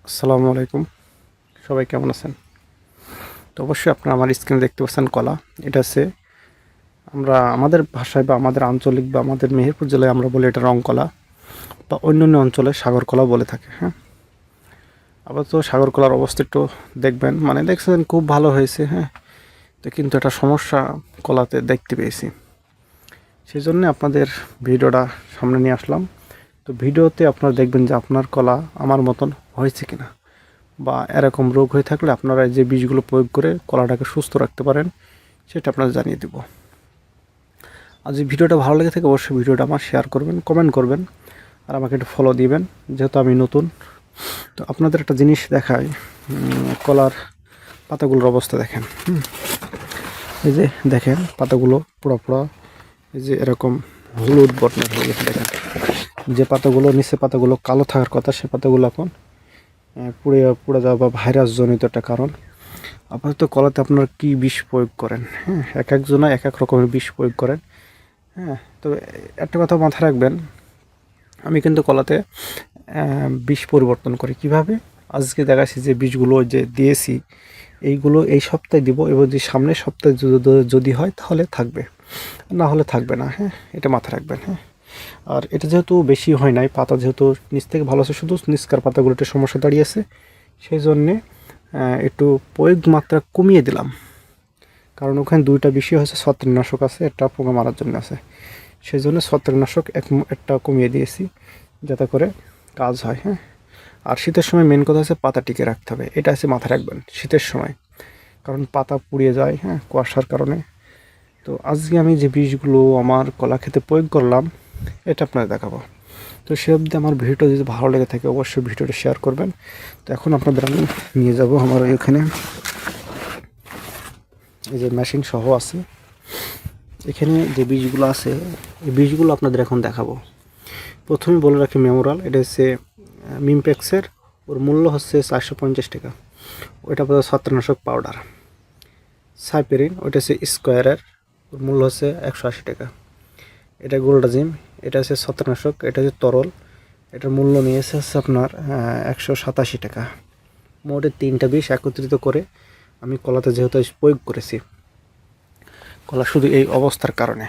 আসসালামু আলাইকুম। সবাই কেমন আছেন? তো অবশ্যই আপনারা আমার স্ক্রিনে দেখতে পাচ্ছেন কলা। এটা হচ্ছে আমরা আমাদের ভাষায় বা আমাদের আঞ্চলিক বা আমাদের মেহেরপুর জেলায় আমরা বলি এটা রং কলা বা অন্যান্য অঞ্চলে সাগর কলা বলে থাকে। হ্যাঁ, আবার তো সাগর কলার অবস্থা একটু দেখবেন, মানে দেখছেন খুব ভালো হয়েছে। হ্যাঁ, তো কিন্তু একটা সমস্যা কলাতে দেখতে পেয়েছি, সেই জন্য আপনাদের ভিডিওটা সামনে নিয়ে আসলাম। তো ভিডিওতে আপনারা দেখবেন যে আপনার কলা আমার মতন হয়েছে কিনা, বা এরকম রোগ হয়ে থাকলে আপনারা যে বীজগুলো প্রয়োগ করে কলাটাকে সুস্থ রাখতে পারেন সেটা আপনারা জানিয়ে দেব। আর যদি ভিডিওটা ভালো লেগে থাকে অবশ্যই ভিডিওটা আমার শেয়ার করবেন, কমেন্ট করবেন, আর আমাকে একটু ফলো দিবেন, যেহেতু আমি নতুন। তো আপনাদের একটা জিনিস দেখাই, কলার পাতাগুলোর অবস্থা দেখেন। এই যে দেখেন পাতাগুলো পুরো পুরো এই যে এরকম হলুদ বর্ণের হয়ে গেছে। দেখেন যে পাতাগুলো নিচে পাতাগুলো কালো থাকার কথা, সে পাতাগুলো এখন পুড়ে পুড়ে যাওয়া বা ভাইরাস জনিত একটা কারণ। আপাতত কলাতে আপনারা কী বিষ প্রয়োগ করেন? হ্যাঁ, এক একজনা এক এক রকমের বিষ প্রয়োগ করেন। হ্যাঁ, তবে একটা কথা মাথায় রাখবেন, আমি কিন্তু কলাতে বিষ পরিবর্তন করি। কিভাবে? আজকে দেখাচ্ছি যে বীজগুলো যে দিয়েছি এইগুলো এই সপ্তাহে দিব, এবং যে সামনের সপ্তাহে যদি হয় তাহলে থাকবে, না হলে থাকবে না। হ্যাঁ, এটা মাথায় রাখবেন। হ্যাঁ, আর এটা যেহেতু বেশি হয় নাই, পাতা যেহেতু নিচ থেকে ভালো আছে, শুধু নিচকার পাতাগুলোতে সমস্যা দাঁড়িয়েছে, সেই জন্যে একটু প্রয়োগ মাত্রা কমিয়ে দিলাম। কারণ ওখানে দুইটা বিষয় হচ্ছে, ছত্রাকনাশক আছে, একটা পোকা মারার জন্য আছে, সেই জন্য ছত্রাকনাশক একটা কমিয়ে দিয়েছি যাতে করে কাজ হয়। হ্যাঁ, আর শীতের সময় মেন কথা হচ্ছে পাতা টিকে রাখতে হবে, এটা আছে মাথায় রাখবেন শীতের সময়, কারণ পাতা পুড়িয়ে যায়। হ্যাঁ, কুয়াশার কারণে। তো আজকে আমি যে বীজগুলো আমার কলা খেতে প্রয়োগ করলাম এটা আপনাদের দেখাবো। তো সে অবধি আমার ভিডিওটা যদি ভালো লেগে থাকে অবশ্যই ভিডিওটা শেয়ার করবেন। তো এখন আপনাদের আমি নিয়ে যাব আমার ওইখানে, এই যে মেশিন সহ আছে, এখানে যে বীজগুলো আছে এই বীজগুলো আপনাদের এখন দেখাবো। প্রথমে বলে রাখি মেমোরাল, এটা হচ্ছে মিমপ্যাক্সের, ওর মূল্য হচ্ছে 450 টাকা। ওইটা বোধ ছত্রাকনাশক পাউডার। সাইপেরিন ওইটা হচ্ছে স্কোয়ারের, ওর মূল্য হচ্ছে 180 টাকা। এটা গোল্ডাজিম, এটা হচ্ছে ছত্রাকনাশক, এটা হচ্ছে তরল, এটার মূল্য নিয়েছে হচ্ছে আপনার 187 টাকা। মোটে 3টা বিষ একত্রিত করে আমি কলাতে যেহেতু প্রয়োগ করেছি, কলা শুধু এই অবস্থার কারণে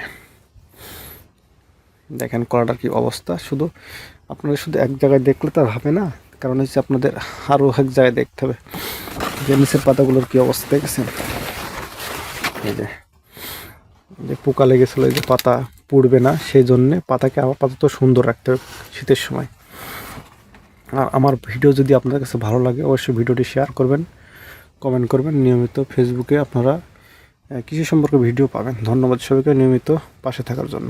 দেখেন কলাটার কি অবস্থা। শুধু আপনাদের শুধু এক জায়গায় দেখলে তো হবে না, কারণ হচ্ছে আপনাদের আরও এক জায়গায় দেখতে হবে যে নিচের পাতাগুলোর কি অবস্থা দেখেছেন। এই যে যে পোকা লেগেছিলো, এই যে পাতা পুড়বে না, সেই জন্যে পাতাকে আপাতত সুন্দর রাখতে হবে শীতের সময়। আর আমার ভিডিও যদি আপনাদের কাছে ভালো লাগে অবশ্যই ভিডিওটি শেয়ার করবেন, কমেন্ট করবেন। নিয়মিত ফেসবুকে আপনারা কৃষি সম্পর্কে ভিডিও পাবেন। ধন্যবাদ সবাইকে নিয়মিত পাশে থাকার জন্য।